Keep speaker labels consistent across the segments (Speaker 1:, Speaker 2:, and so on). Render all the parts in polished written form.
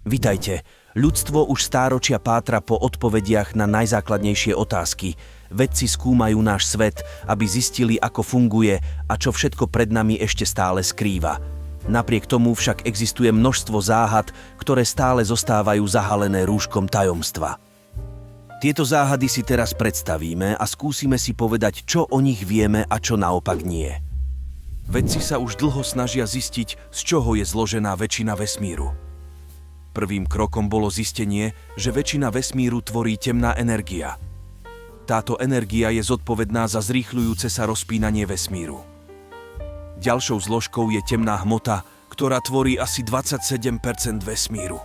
Speaker 1: Vitajte. Ľudstvo už stáročia pátra po odpovediach na najzákladnejšie otázky. Vedci skúmajú náš svet, aby zistili, ako funguje a čo všetko pred nami ešte stále skrýva. Napriek tomu však existuje množstvo záhad, ktoré stále zostávajú zahalené rúškom tajomstva. Tieto záhady si teraz predstavíme a skúsime si povedať, čo o nich vieme a čo naopak nie. Vedci sa už dlho snažia zistiť, z čoho je zložená väčšina vesmíru. Prvým krokom bolo zistenie, že väčšina vesmíru tvorí temná energia. Táto energia je zodpovedná za zrýchľujúce sa rozpínanie vesmíru. Ďalšou zložkou je temná hmota, ktorá tvorí asi 27% vesmíru.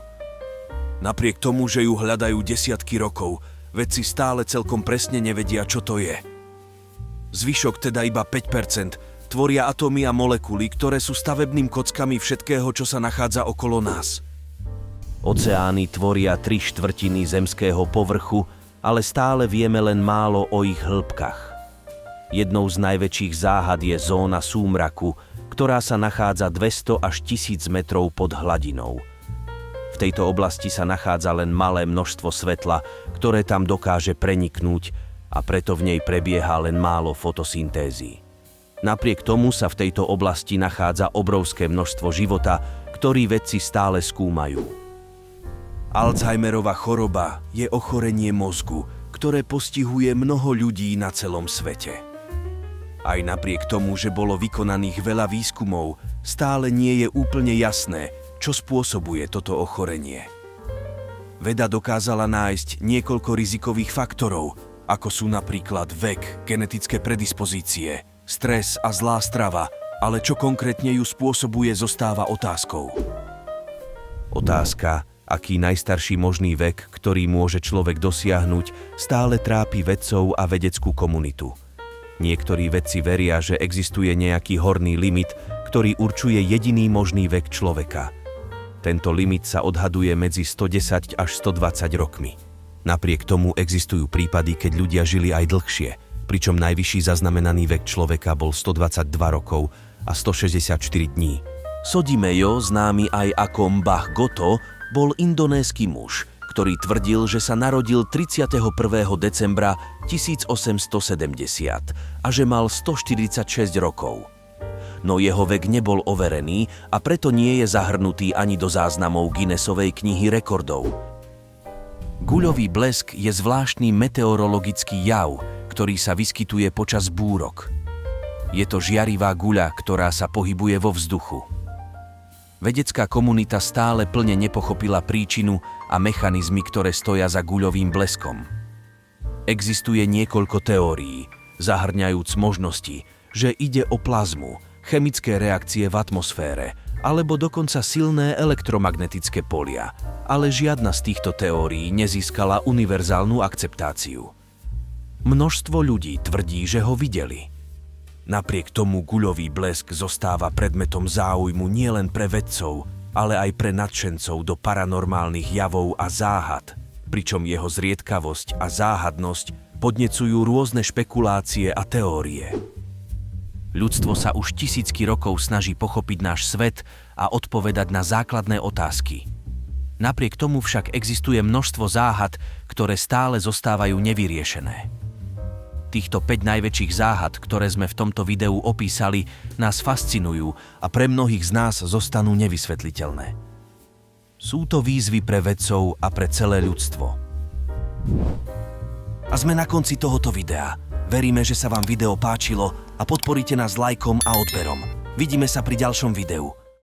Speaker 1: Napriek tomu, že ju hľadajú desiatky rokov, vedci stále celkom presne nevedia, čo to je. Zvyšok, teda iba 5%, tvoria atómy a molekuly, ktoré sú stavebným kockami všetkého, čo sa nachádza okolo nás. Oceány tvoria 3/4 zemského povrchu, ale stále vieme len málo o ich hĺbkach. Jednou z najväčších záhad je zóna súmraku, ktorá sa nachádza 200 až 1000 metrov pod hladinou. V tejto oblasti sa nachádza len malé množstvo svetla, ktoré tam dokáže preniknúť a preto v nej prebieha len málo fotosyntézy. Napriek tomu sa v tejto oblasti nachádza obrovské množstvo života, ktorý vedci stále skúmajú. Alzheimerova choroba je ochorenie mozgu, ktoré postihuje mnoho ľudí na celom svete. Aj napriek tomu, že bolo vykonaných veľa výskumov, stále nie je úplne jasné, čo spôsobuje toto ochorenie. Veda dokázala nájsť niekoľko rizikových faktorov, ako sú napríklad vek, genetické predispozície, stres a zlá strava, ale čo konkrétne ju spôsobuje, zostáva otázkou. Otázka, aký najstarší možný vek, ktorý môže človek dosiahnuť, stále trápi vedcov a vedeckú komunitu. Niektorí vedci veria, že existuje nejaký horný limit, ktorý určuje jediný možný vek človeka. Tento limit sa odhaduje medzi 110 až 120 rokmi. Napriek tomu existujú prípady, keď ľudia žili aj dlhšie, pričom najvyšší zaznamenaný vek človeka bol 122 rokov a 164 dní. Sodimejo, známy aj ako Mbah Goto, bol indonésky muž, ktorý tvrdil, že sa narodil 31. decembra 1870 a že mal 146 rokov. No jeho vek nebol overený a preto nie je zahrnutý ani do záznamov Guinnessovej knihy rekordov. Guľový blesk je zvláštny meteorologický jav, ktorý sa vyskytuje počas búrok. Je to žiarivá guľa, ktorá sa pohybuje vo vzduchu. Vedecká komunita stále plne nepochopila príčinu a mechanizmy, ktoré stoja za guľovým bleskom. Existuje niekoľko teórií, zahŕňajúc možnosti, že ide o plazmu, chemické reakcie v atmosfére, alebo dokonca silné elektromagnetické polia, ale žiadna z týchto teórií nezískala univerzálnu akceptáciu. Množstvo ľudí tvrdí, že ho videli. Napriek tomu guľový blesk zostáva predmetom záujmu nielen pre vedcov, ale aj pre nadšencov do paranormálnych javov a záhad, pričom jeho zriedkavosť a záhadnosť podnecujú rôzne špekulácie a teórie. Ľudstvo sa už tisícky rokov snaží pochopiť náš svet a odpovedať na základné otázky. Napriek tomu však existuje množstvo záhad, ktoré stále zostávajú nevyriešené. Týchto 5 najväčších záhad, ktoré sme v tomto videu opísali, nás fascinujú a pre mnohých z nás zostanú nevysvetliteľné. Sú to výzvy pre vedcov a pre celé ľudstvo. A sme na konci tohoto videa. Veríme, že sa vám video páčilo a podporíte nás lajkom a odberom. Vidíme sa pri ďalšom videu.